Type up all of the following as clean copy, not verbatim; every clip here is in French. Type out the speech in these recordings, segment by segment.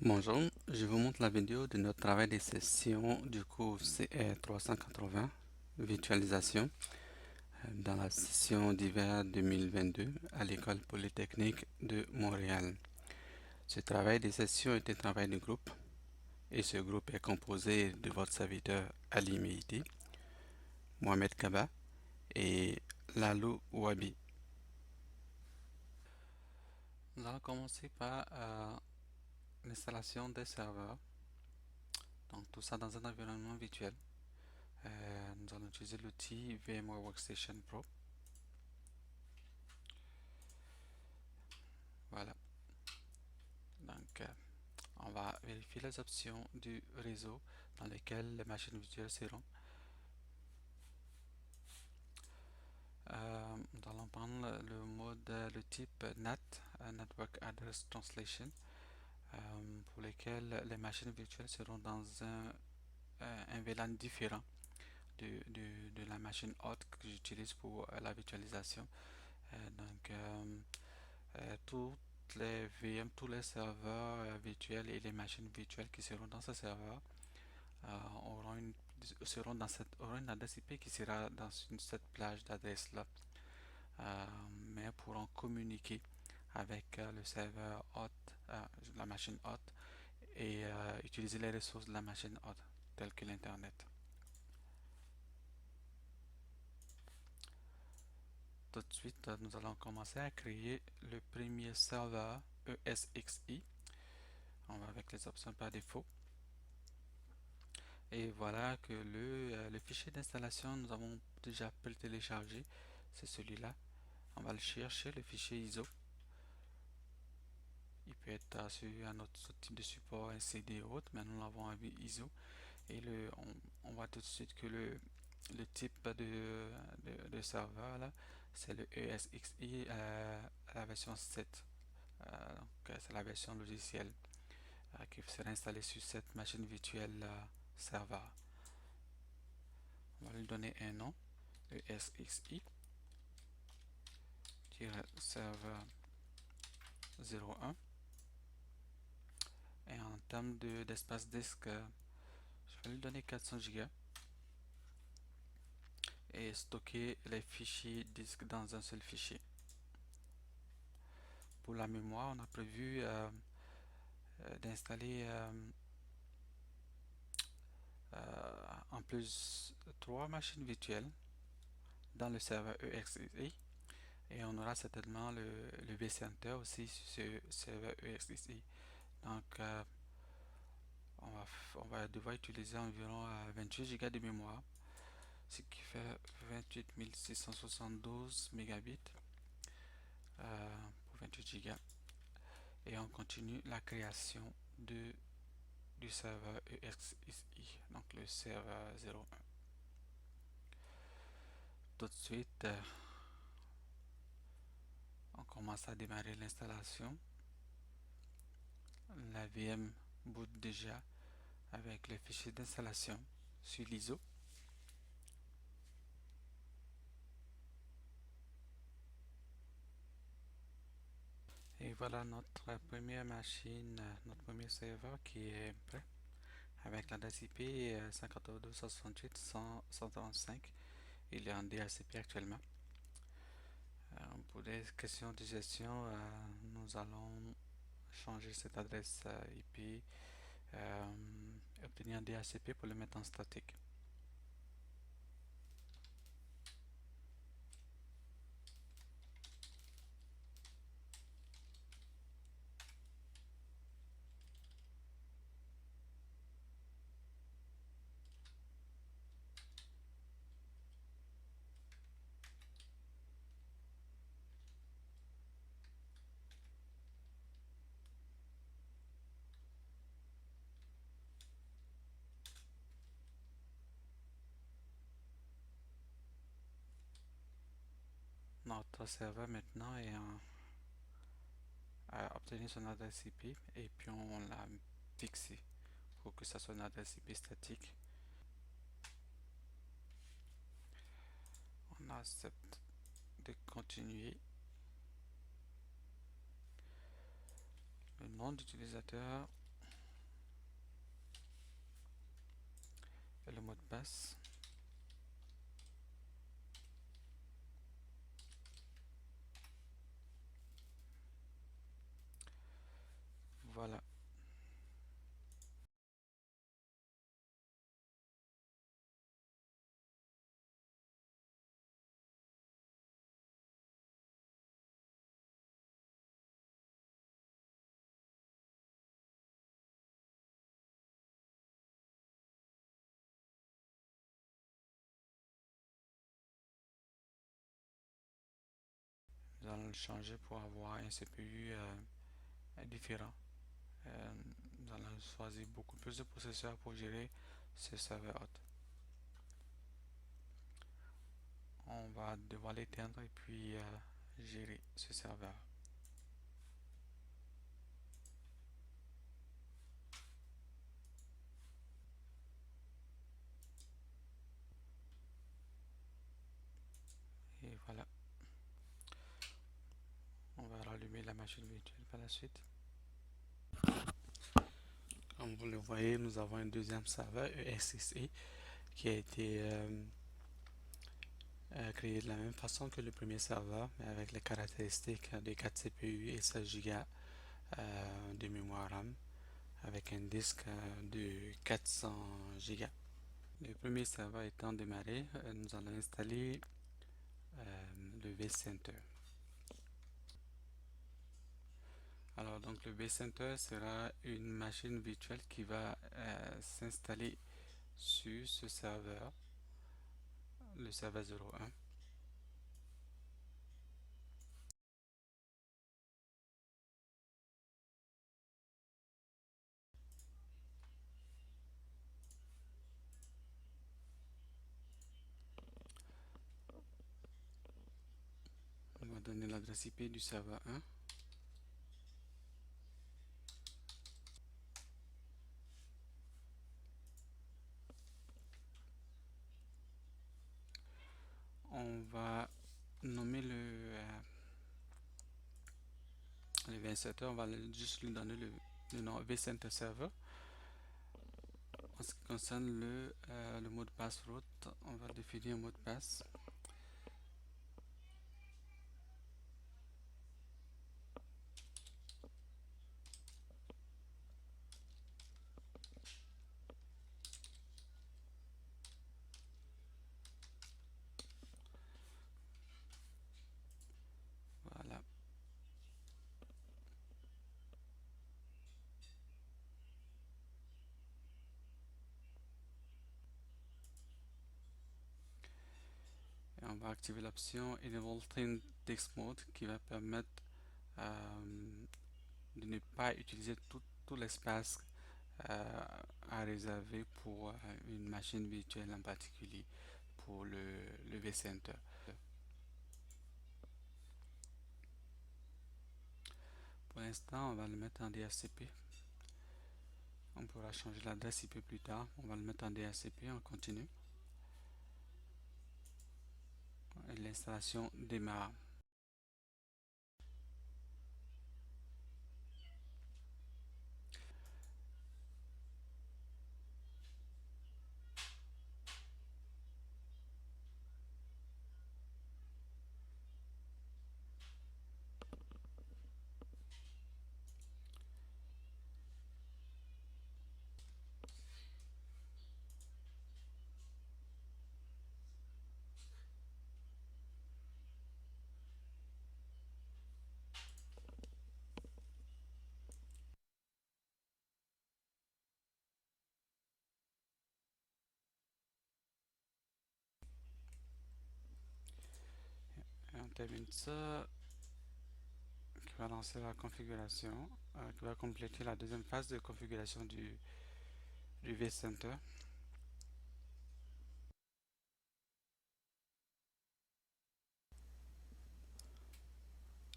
Bonjour, je vous montre la vidéo de notre travail de session du cours CR 380, virtualisation, dans la session d'hiver 2022 à l'École polytechnique de Montréal. Ce travail de session est un travail de groupe et ce groupe est composé de votre serviteur Ali Meiti, Mohamed Kaba et Lalou Wabi. Nous allons commencer par l'installation des serveurs, donc tout ça dans un environnement virtuel. Nous allons utiliser l'outil VMware Workstation Pro. Voilà. Donc, on va vérifier les options du réseau dans lesquelles les machines virtuelles seront. Nous allons prendre le type NAT, Network Address Translation, pour lesquels les machines virtuelles seront dans un VLAN différent de la machine hôte que j'utilise pour la virtualisation. Toutes les VM, tous les serveurs virtuels et les machines virtuelles qui seront dans ce serveur auront une adresse IP qui sera dans cette plage d'adresse là, mais pourront communiquer avec le serveur hôte, la machine hôte, et utiliser les ressources de la machine hôte telles que l'internet. Tout de suite, nous allons commencer à créer le premier serveur ESXi. On va avec les options par défaut. Et voilà que le fichier d'installation, nous avons déjà pu le télécharger. C'est celui-là. On va le chercher, le fichier ISO. Il peut être sur un autre type de support, un CD ou autre, mais nous l'avons avec ISO. Et on voit tout de suite que le type de serveur, là, c'est le ESXi la version 7. Donc, c'est la version logicielle qui sera installée sur cette machine virtuelle serveur. On va lui donner un nom, ESXi serveur 01. Et en termes d'espace disque, je vais lui donner 400 Go et stocker les fichiers disques dans un seul fichier. Pour la mémoire, on a prévu d'installer en plus 3 machines virtuelles dans le serveur EXXi, et on aura certainement le vCenter aussi sur ce serveur EXXi. Donc, on va devoir utiliser environ 28 Go de mémoire, ce qui fait 28 672 mégabits pour 28 Go. Et on continue la création du serveur EXXi, donc le serveur 01. Tout de suite, on commence à démarrer l'installation. La VM boot déjà avec le fichier d'installation sur l'ISO. Et voilà notre première machine, notre premier serveur qui est prêt avec l'adresse IP 192.168.135. Il est en DHCP actuellement. Pour des questions de gestion, nous allons changer cette adresse IP, obtenir un DHCP pour le mettre en statique. Notre serveur maintenant a obtenu son adresse IP et puis on l'a fixé pour que ça soit une adresse IP statique. On accepte de continuer. Le nom d'utilisateur, mot de passe. Voilà. Nous allons le changer pour avoir un CPU différent. Nous allons choisir beaucoup plus de processeurs pour gérer ce serveur hôte. On va devoir l'éteindre et puis gérer ce serveur. Et voilà, on va rallumer la machine virtuelle par la suite. Comme vous le voyez, nous avons un deuxième serveur ESXi qui a été créé de la même façon que le premier serveur, mais avec les caractéristiques de 4 CPU et 16 Go de mémoire RAM, avec un disque de 400 Go. Le premier serveur étant démarré, nous allons installer le vCenter. Alors donc le vCenter sera une machine virtuelle qui va s'installer sur ce serveur, le serveur 01. On va donner l'adresse IP du serveur 1. On va nommer le vCenter, on va juste lui donner le nom vCenter Server. En ce qui concerne le mot de passe root, on va définir un mot de passe. Voilà. Et on va activer l'option Enable Thin Text Mode qui va permettre de ne pas utiliser tout l'espace à réserver pour une machine virtuelle en particulier, pour le vCenter. Pour l'instant, on va le mettre en DHCP. On pourra changer l'adresse IP plus tard. On va le mettre en DHCP, on continue. Et l'installation démarre. Et on termine ça, qui va lancer la configuration, qui va compléter la deuxième phase de configuration du vCenter.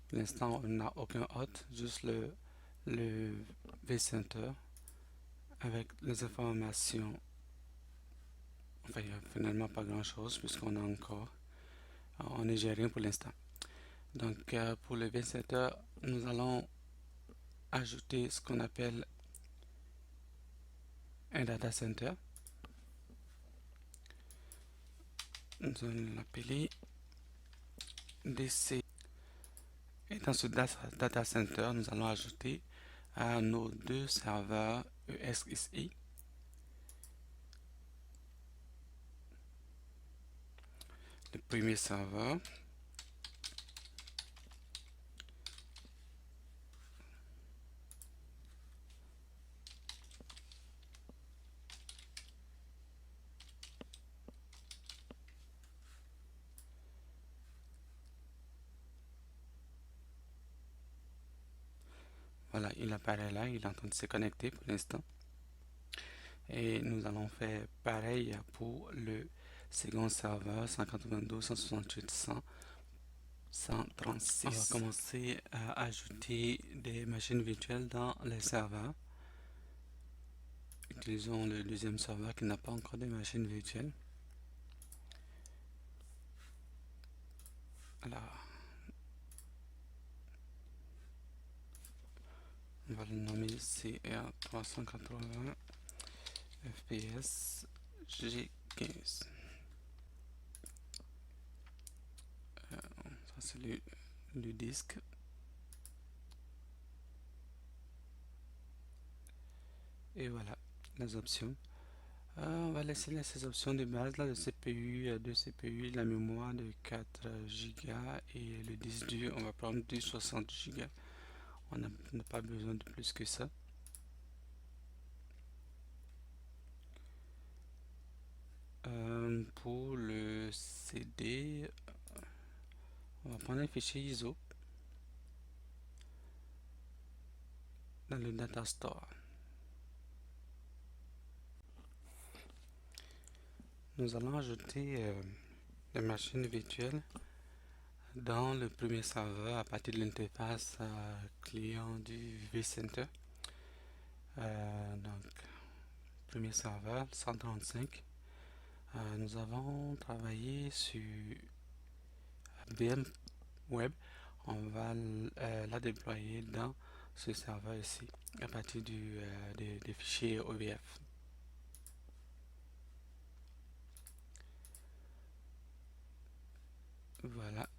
Pour l'instant, on n'a aucun hôte, juste le vCenter avec les informations. Enfin, il n'y a finalement pas grand chose puisqu'on a encore, on n'est géré pour l'instant. Donc, pour le vCenter, nous allons ajouter ce qu'on appelle un data center. Nous allons l'appeler DC. Et dans ce data center, nous allons ajouter à nos deux serveurs ESXi. Le premier serveur, voilà, il apparaît là, il est en train de se connecter pour l'instant. Et nous allons faire pareil pour le second serveur 192.168.136. On va commencer à ajouter des machines virtuelles dans les serveurs. Utilisons le deuxième serveur qui n'a pas encore de machines virtuelles. Alors, on va le nommer CR380 FPS G15. Ça c'est le disque. Et voilà les options. On va laisser ces options de base là, le CPU, 2 CPU, la mémoire de 4 Go et le disque dur, on va prendre du 60 Go. On n'a pas besoin de plus que ça. Pour le CD, on va prendre un fichier ISO dans le data store. Nous allons ajouter les machines virtuelles dans le premier serveur à partir de l'interface client du vCenter. Donc, premier serveur 135. Nous avons travaillé sur VM Web. On va la déployer dans ce serveur ici à partir des fichiers OVF. Voilà.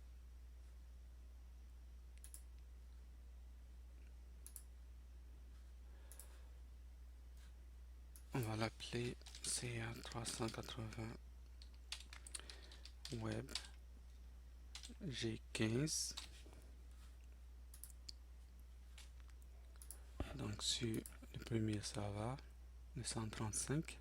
On va l'appeler CA380 Web G15. Donc sur le premier serveur, le 135.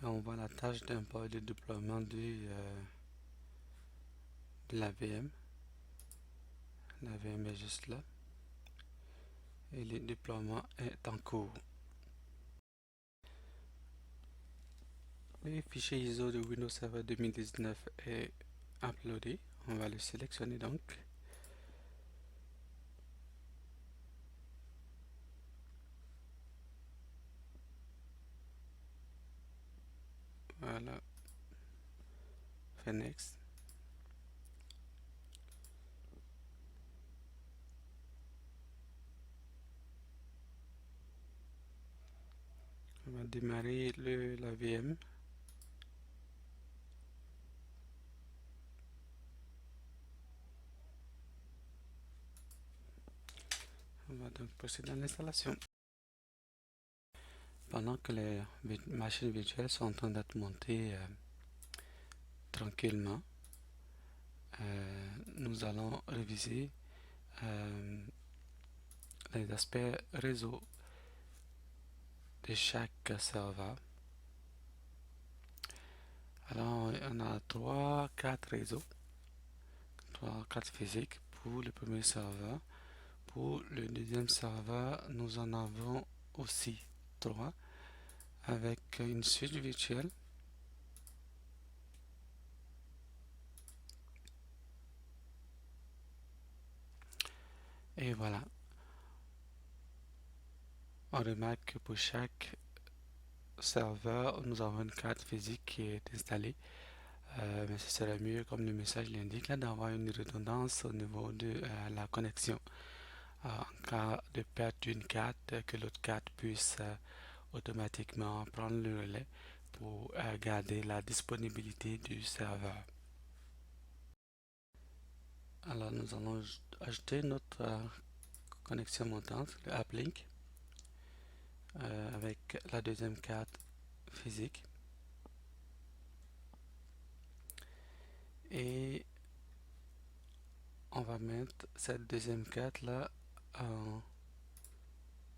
Et on voit la tâche d'import et de déploiement de la VM. La VM est juste là. Et le déploiement est en cours. Le fichier ISO de Windows Server 2019 est uploadé. On va le sélectionner donc. Voilà. Fait next. On va démarrer la VM. On va donc procéder à l'installation. Pendant que les machines virtuelles sont en train d'être montées tranquillement, nous allons réviser les aspects réseau de chaque serveur. Alors, on a 3-4 réseaux, 3-4 physiques pour le premier serveur. Pour le deuxième serveur, nous en avons aussi 3 avec une suite virtuelle. Et voilà. On remarque que pour chaque serveur, nous avons une carte physique qui est installée. mais ce serait mieux, comme le message l'indique, là, d'avoir une redondance au niveau de la connexion. En cas de perte d'une carte, que l'autre carte puisse automatiquement prendre le relais pour garder la disponibilité du serveur. Alors nous allons ajouter notre connexion montante, le uplink, avec la deuxième carte physique. Et on va mettre cette deuxième carte là en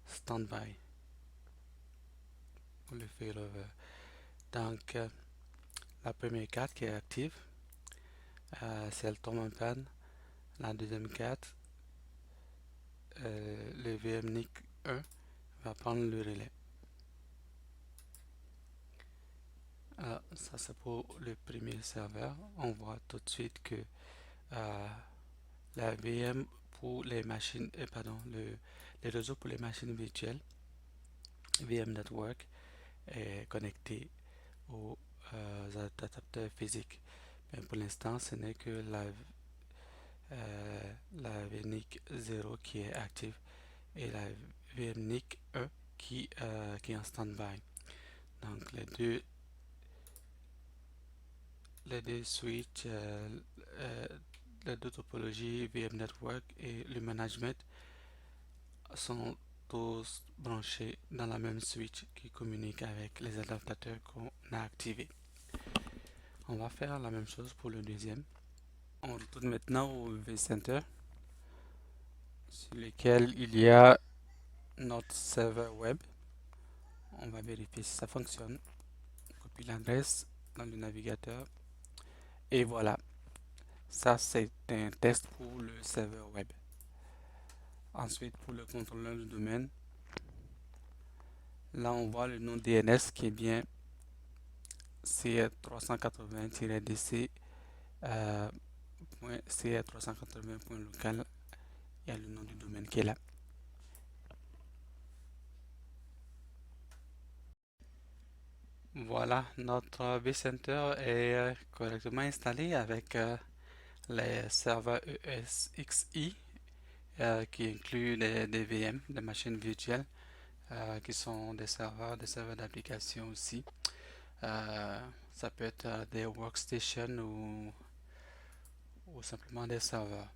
standby pour le failover. Donc la première carte qui est active, si elle tombe en panne, la deuxième carte, le VMNIC 1 va prendre le relais. Alors, ça c'est pour le premier serveur. On voit tout de suite que la VM pour les machines, pardon, les réseaux pour les machines virtuelles, VM Network, est connecté aux adaptateurs physiques. Mais pour l'instant, ce n'est que la VNIC 0 qui est active et la VNIC 1 qui est en standby. Donc les deux switches, les deux topologies, VM Network et le management, sont tous branchés dans la même switch qui communique avec les adaptateurs qu'on a activés. On va faire la même chose pour le deuxième. On retourne maintenant au vCenter sur lequel il y a notre serveur web. On va vérifier si ça fonctionne. On copie l'adresse dans le navigateur. Et voilà, ça c'est un test pour le serveur web. Ensuite, pour le contrôleur de domaine, là on voit le nom DNS qui est bien CR380-DC .cr380.local. Il y a le nom du domaine qui est là. Voilà, notre vCenter est correctement installé avec les serveurs ESXi qui incluent des VM, des machines virtuelles qui sont des serveurs d'application aussi. Ça peut être des workstations ou simplement des serveurs.